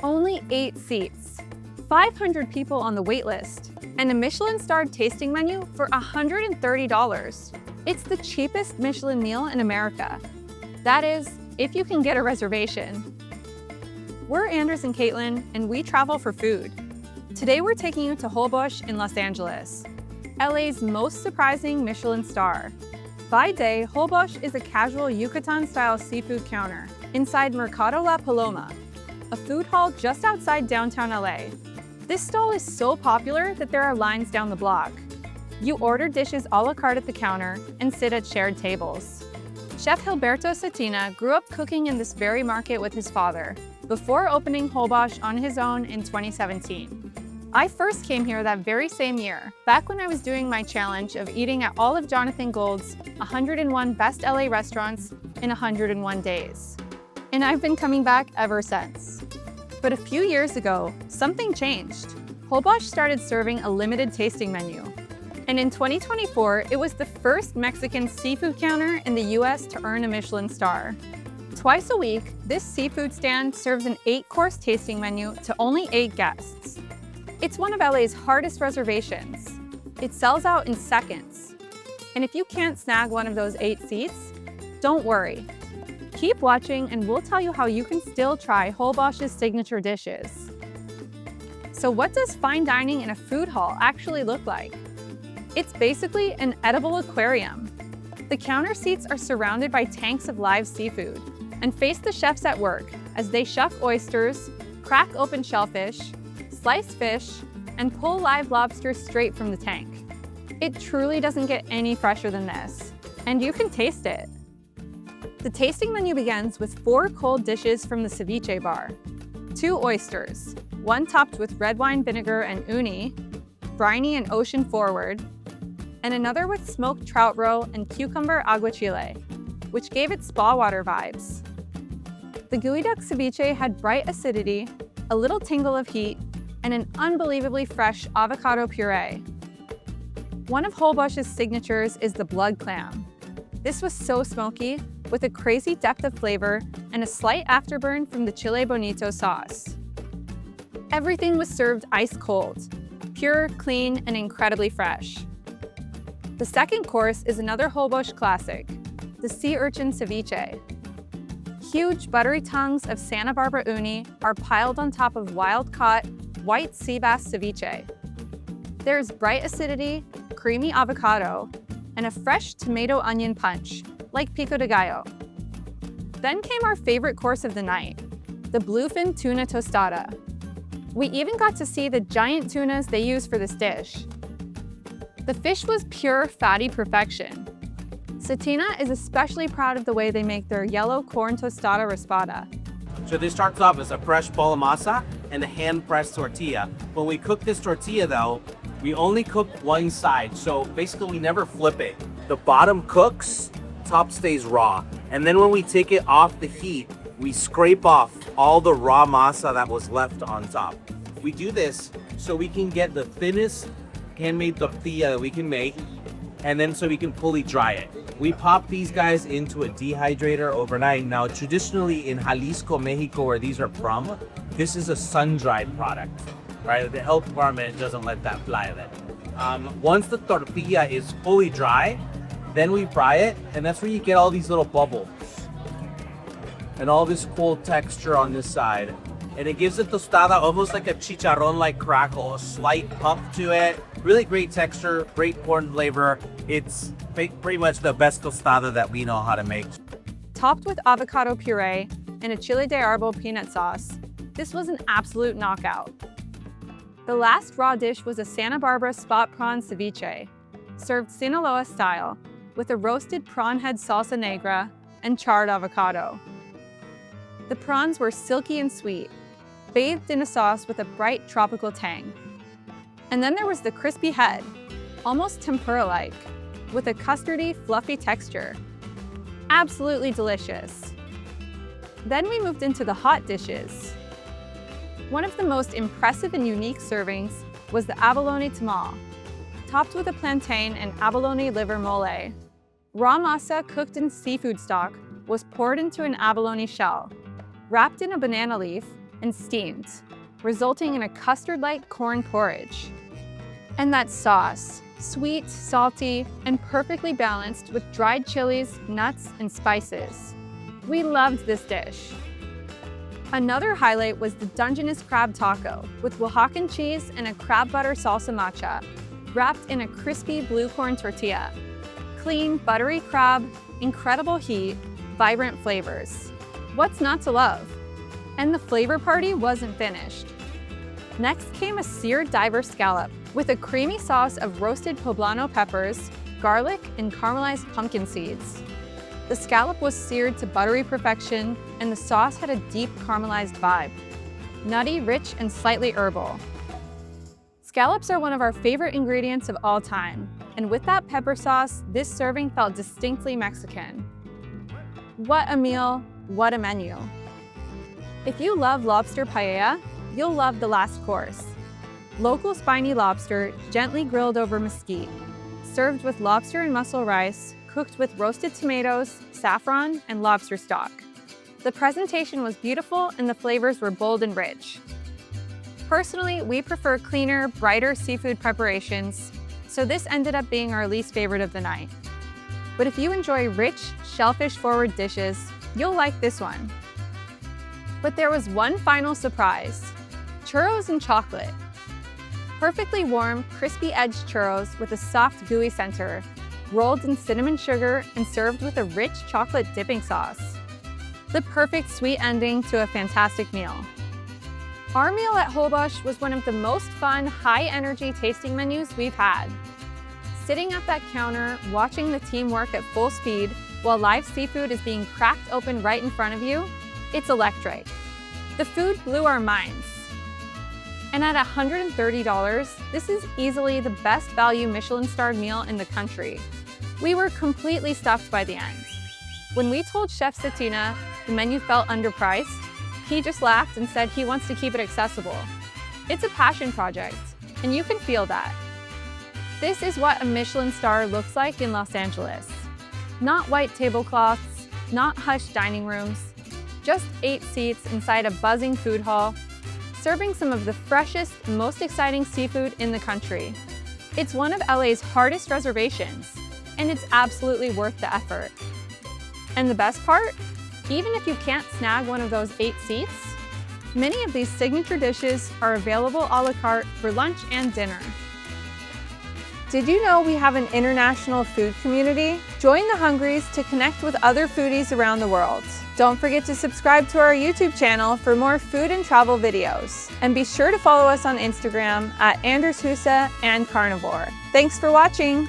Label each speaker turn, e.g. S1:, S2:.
S1: Only 8 seats, 500 people on the wait list, and a Michelin-starred tasting menu for $130. It's the cheapest Michelin meal in America. That is, if you can get a reservation. We're Anders and Kaitlin, and we travel for food. Today we're taking you to Holbox in Los Angeles, LA's most surprising Michelin star. By day, Holbox is a casual Yucatán-style seafood counter inside Mercado La Paloma, a food hall just outside downtown LA. This stall is so popular that there are lines down the block. You order dishes a la carte at the counter and sit at shared tables. Chef Gilberto Cetina grew up cooking in this very market with his father before opening Holbox on his own in 2017. I first came here that very same year, back when I was doing my challenge of eating at all of Jonathan Gould's 101 Best LA Restaurants in 101 days. And I've been coming back ever since. But a few years ago, something changed. Holbox started serving a limited tasting menu. And in 2024, it was the first Mexican seafood counter in the US to earn a Michelin star. Twice a week, this seafood stand serves an 8-course tasting menu to only 8 guests. It's one of LA's hardest reservations. It sells out in seconds. And if you can't snag one of those 8 seats, don't worry. Keep watching and we'll tell you how you can still try Holbox's signature dishes. So what does fine dining in a food hall actually look like? It's basically an edible aquarium. The counter seats are surrounded by tanks of live seafood and face the chefs at work as they shuck oysters, crack open shellfish, slice fish, and pull live lobster straight from the tank. It truly doesn't get any fresher than this, and you can taste it. The tasting menu begins with 4 cold dishes from the ceviche bar, 2 oysters, one topped with red wine vinegar and uni, briny and ocean forward, and another with smoked trout roe and cucumber aguachile, which gave it spa water vibes. The geoduck ceviche had bright acidity, a little tingle of heat, and an unbelievably fresh avocado puree. One of Holbox's signatures is the blood clam. This was so smoky, with a crazy depth of flavor and a slight afterburn from the chile bonito sauce. Everything was served ice cold, pure, clean, and incredibly fresh. The second course is another Holbox classic, the sea urchin ceviche. Huge buttery tongues of Santa Barbara uni are piled on top of wild-caught white sea bass ceviche. There's bright acidity, creamy avocado, and a fresh tomato onion punch, like pico de gallo. Then came our favorite course of the night, the bluefin tuna tostada. We even got to see the giant tunas they use for this dish. The fish was pure fatty perfection. Cetina is especially proud of the way they make their yellow corn tostada raspada.
S2: So this starts off as a fresh bola masa and a hand-pressed tortilla. When we cook this tortilla though, we only cook one side. So basically we never flip it. The bottom cooks, top stays raw. And then when we take it off the heat, we scrape off all the raw masa that was left on top. We do this so we can get the thinnest handmade tortilla that we can make, and then so we can fully dry it. We pop these guys into a dehydrator overnight. Now, traditionally in Jalisco, Mexico, where these are from, this is a sun-dried product, right? The health department doesn't let that fly then. Once the tortilla is fully dry, then we fry it, and that's where you get all these little bubbles and all this cool texture on this side. And it gives the tostada almost like a chicharron-like crackle, a slight puff to it. Really great texture, great corn flavor. It's pretty much the best tostada that we know how to make.
S1: Topped with avocado puree and a chile de árbol peanut sauce, this was an absolute knockout. The last raw dish was a Santa Barbara spot prawn ceviche, served Sinaloa style, with a roasted prawn head salsa negra and charred avocado. The prawns were silky and sweet, bathed in a sauce with a bright tropical tang. And then there was the crispy head, almost tempura-like, with a custardy, fluffy texture. Absolutely delicious. Then we moved into the hot dishes. One of the most impressive and unique servings was the abalone tamal, topped with a plantain and abalone liver mole. Raw masa cooked in seafood stock was poured into an abalone shell, wrapped in a banana leaf, and steamed, resulting in a custard-like corn porridge. And that sauce, sweet, salty, and perfectly balanced with dried chilies, nuts, and spices. We loved this dish. Another highlight was the Dungeness crab taco with Oaxacan cheese and a crab butter salsa macha, wrapped in a crispy blue corn tortilla. Clean, buttery crab, incredible heat, vibrant flavors. What's not to love? And the flavor party wasn't finished. Next came a seared diver scallop with a creamy sauce of roasted poblano peppers, garlic, and caramelized pumpkin seeds. The scallop was seared to buttery perfection, and the sauce had a deep caramelized vibe. Nutty, rich, and slightly herbal. Scallops are one of our favorite ingredients of all time, and with that pepper sauce, this serving felt distinctly Mexican. What a meal, what a menu. If you love lobster paella, you'll love the last course. Local spiny lobster, gently grilled over mesquite, served with lobster and mussel rice, cooked with roasted tomatoes, saffron, and lobster stock. The presentation was beautiful and the flavors were bold and rich. Personally, we prefer cleaner, brighter seafood preparations, so this ended up being our least favorite of the night. But if you enjoy rich, shellfish-forward dishes, you'll like this one. But there was one final surprise: churros and chocolate. Perfectly warm, crispy-edged churros with a soft, gooey center, rolled in cinnamon sugar and served with a rich chocolate dipping sauce. The perfect sweet ending to a fantastic meal. Our meal at Holbox was one of the most fun, high-energy tasting menus we've had. Sitting at that counter, watching the team work at full speed while live seafood is being cracked open right in front of you, it's electric. The food blew our minds. And at $130, this is easily the best value Michelin-starred meal in the country. We were completely stuffed by the end. When we told Chef Cetina the menu felt underpriced, he just laughed and said he wants to keep it accessible. It's a passion project, and you can feel that. This is what a Michelin star looks like in Los Angeles. Not white tablecloths, not hushed dining rooms, just 8 seats inside a buzzing food hall, serving some of the freshest, most exciting seafood in the country. It's one of LA's hardest reservations, and it's absolutely worth the effort. And the best part? Even if you can't snag one of those 8 seats, many of these signature dishes are available a la carte for lunch and dinner. Did you know we have an international food community? Join the Hungries to connect with other foodies around the world. Don't forget to subscribe to our YouTube channel for more food and travel videos. And be sure to follow us on Instagram at @AndersHusa and Carnivore. Thanks for watching!